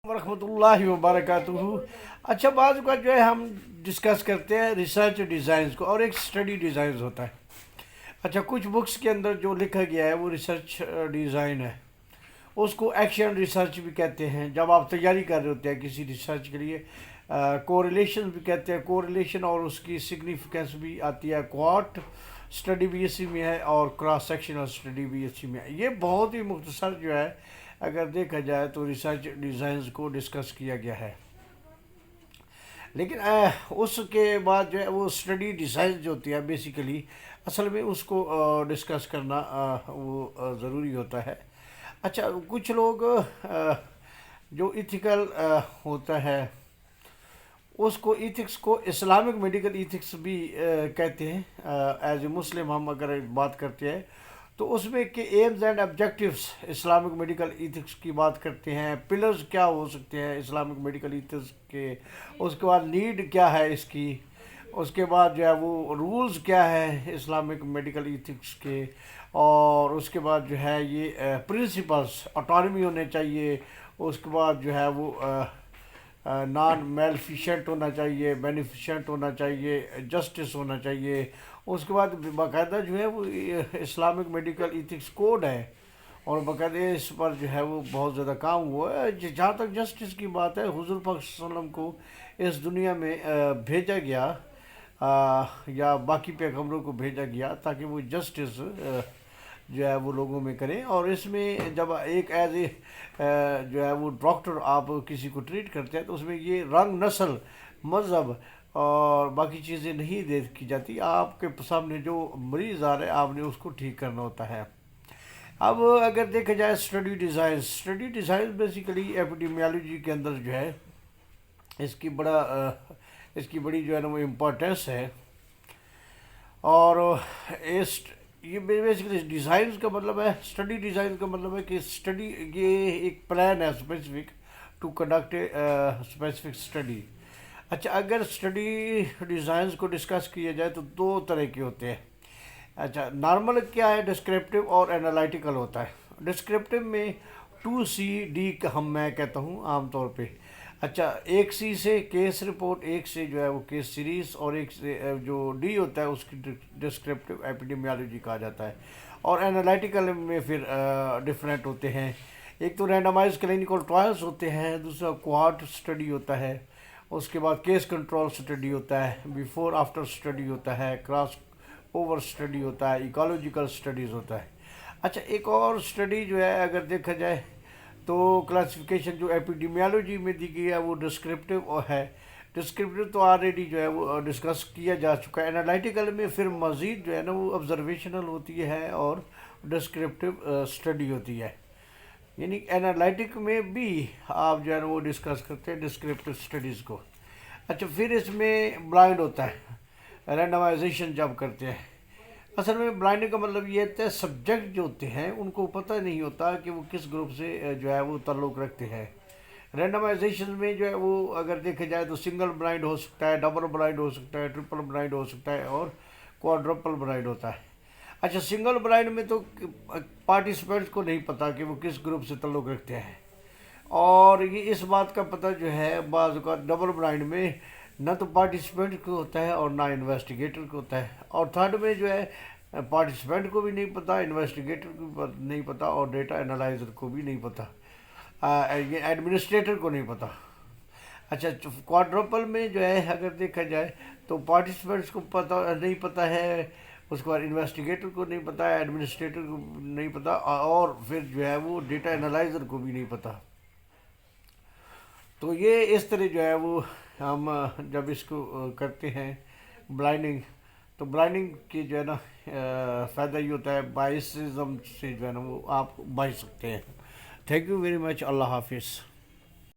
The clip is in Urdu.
ورحمۃ اللہ وبرکاتہ۔ اچھا، بعض کا جو ہے ہم ڈسکس کرتے ہیں ریسرچ ڈیزائنز کو، اور ایک اسٹڈی ڈیزائنز ہوتا ہے۔ اچھا، کچھ بکس کے اندر جو لکھا گیا ہے وہ ریسرچ ڈیزائن ہے، اس کو ایکشن ریسرچ بھی کہتے ہیں۔ جب آپ تیاری کر رہے ہوتے ہیں کسی ریسرچ کے لیے، کوریلیشن بھی کہتے ہیں، کوریلیشن اور اس کی سگنیفیکینس بھی آتی ہے۔ کوارٹ اسٹڈی بھی اسی میں ہے اور کراس سیکشنل اسٹڈی بھی اسی میں ہے۔ یہ بہت ہی مختصر جو ہے اگر دیکھا جائے تو ریسرچ ڈیزائنز کو ڈسکس کیا گیا ہے۔ لیکن اس کے بعد جو ہے وہ اسٹڈی ڈیزائن جو ہوتی ہے بیسیکلی اصل میں اس کو ڈسکس کرنا وہ ضروری ہوتا ہے۔ اچھا، کچھ لوگ جو ایتھیکل ہوتا ہے اس کو ایتھکس کو اسلامک میڈیکل ایتھکس بھی کہتے ہیں۔ ایز اے مسلم ہم اگر بات کرتے ہیں تو اس میں کہ aims and objectives Islamic medical ethics کی بات کرتے ہیں۔ پلرز کیا ہو سکتے ہیں اسلامک میڈیکل ایتھکس کے، اس کے بعد نیڈ کیا ہے اس کی، اس کے بعد جو ہے وہ رولز کیا ہے اسلامک میڈیکل ایتھکس کے، اور اس کے بعد جو ہے یہ پرنسپلز اٹانومی ہونے چاہیے، اس کے بعد جو ہے وہ نان میلفیشنٹ ہونا چاہیے، بینیفیشنٹ ہونا چاہیے، جسٹس ہونا چاہیے۔ اس کے بعد باقاعدہ جو ہے وہ اسلامک میڈیکل ایتھکس کوڈ ہے، اور باقاعدہ اس پر جو ہے وہ بہت زیادہ کام ہوا ہے۔ جہاں تک جسٹس کی بات ہے، حضور پاک صلی اللہ علیہ وسلم کو اس دنیا میں بھیجا گیا یا باقی پیغمبروں کو بھیجا گیا تاکہ وہ جسٹس جو ہے وہ لوگوں میں کریں۔ اور اس میں جب ایک ایز اے جو ہے وہ ڈاکٹر آپ کسی کو ٹریٹ کرتے ہیں تو اس میں یہ رنگ، نسل، مذہب اور باقی چیزیں نہیں دیکھی جاتی۔ آپ کے سامنے جو مریض آ رہا ہے آپ نے اس کو ٹھیک کرنا ہوتا ہے۔ اب اگر دیکھا جائے اسٹڈی ڈیزائن بیسیکلی ایپیڈیمیالوجی کے اندر جو ہے اس کی بڑی جو ہے نا وہ امپورٹینس ہے۔ اور یہ بیسیکلی ڈیزائنز کا مطلب ہے، اسٹڈی ڈیزائن کا مطلب ہے کہ اسٹڈی یہ ایک پلان ہے specific to conduct a specific study. اچھا، اگر اسٹڈی ڈیزائنز کو ڈسکس کیا جائے تو دو طرح کے ہوتے ہیں۔ اچھا، نارمل کیا ہے، ڈسکرپٹیو اور انالائٹیکل ہوتا ہے۔ ڈسکرپٹیو میں 2CD کا میں کہتا ہوں عام طور پہ۔ اچھا، ایک سی سے کیس رپورٹ، ایک سے جو ہے وہ کیس سیریز، اور ایک سے جو ڈی ہوتا ہے اس کی ڈسکرپٹیو ایپیڈیمیالوجی کہا جاتا ہے۔ اور انالائٹیکل میں پھر ڈفرینٹ ہوتے ہیں۔ ایک تو رینڈمائز کلینیکل ٹرائلز ہوتے ہیں، دوسرا کوہارٹ اسٹڈی ہوتا ہے، اس کے بعد کیس کنٹرول اسٹڈی ہوتا ہے، بیفور آفٹر اسٹڈی ہوتا ہے، کراس اوور اسٹڈی ہوتا ہے، ایکالوجیکل اسٹڈیز ہوتا ہے۔ اچھا، ایک اور اسٹڈی جو ہے اگر دیکھا جائے تو کلاسیفیکیشن جو ایپیڈیمیالوجی میں دی گئی ہے وہ ڈسکرپٹیو ہے۔ ڈسکرپٹیو تو آلریڈی جو ہے وہ ڈسکس کیا جا چکا ہے۔ انالائٹیکل میں پھر مزید جو ہے نا وہ آبزرویشنل ہوتی ہے اور ڈسکرپٹیو اسٹڈی ہوتی ہے، یعنی انالائٹک میں بھی آپ جو ہے نا وہ ڈسکس کرتے ہیں ڈسکرپٹیو اسٹڈیز کو۔ اچھا، پھر اس میں بلائنڈ ہوتا ہے، رینڈمائزیشن جب کرتے ہیں۔ اصل میں بلائنڈنگ کا مطلب یہ ہوتا ہے سبجیکٹ جو ہوتے ہیں ان کو پتہ نہیں ہوتا کہ وہ کس گروپ سے جو ہے وہ تعلق رکھتے ہیں۔ رینڈمائزیشن میں جو ہے وہ اگر دیکھا جائے تو سنگل بلائنڈ ہو سکتا ہے، ڈبل بلائنڈ ہو سکتا ہے، ٹرپل بلائنڈ ہو سکتا ہے، اور کوادرپل بلائنڈ ہوتا ہے۔ اچھا، سنگل بلائنڈ میں تو پارٹیسپینٹس کو نہیں پتہ کہ وہ کس گروپ سے تعلق رکھتے ہیں، اور یہ اس بات کا پتہ جو ہے بعض اوقات ڈبل بلائنڈ میں نہ تو پارٹیسپینٹ کو ہوتا ہے اور نہ انویسٹیگیٹر کو ہوتا ہے، اور تھرڈ میں جو ہے پارٹیسپینٹ کو بھی نہیں پتہ، انویسٹیگیٹر کو بھی نہیں پتہ، اور ڈیٹا انالائزر کو بھی نہیں پتہ، یہ ایڈمنسٹریٹر کو نہیں پتہ۔ اچھا، کوادرپل میں جو ہے اگر دیکھا جائے تو پارٹیسپینٹس کو پتہ نہیں پتہ ہے، اس کے بعد انویسٹیگیٹر کو نہیں پتہ ہے، ایڈمنسٹریٹر کو نہیں پتہ، اور پھر جو ہے وہ ڈیٹا انالائزر کو بھی نہیں پتہ۔ تو یہ اس طرح جو ہے وہ ہم جب اس کو کرتے ہیں بلائنڈنگ، تو بلائنڈنگ کی جو ہے نا فائدہ یہ ہوتا ہے بائسزم سے جو ہے نا وہ آپ بچ سکتے ہیں۔ تھینک یو ویری مچ، اللہ حافظ۔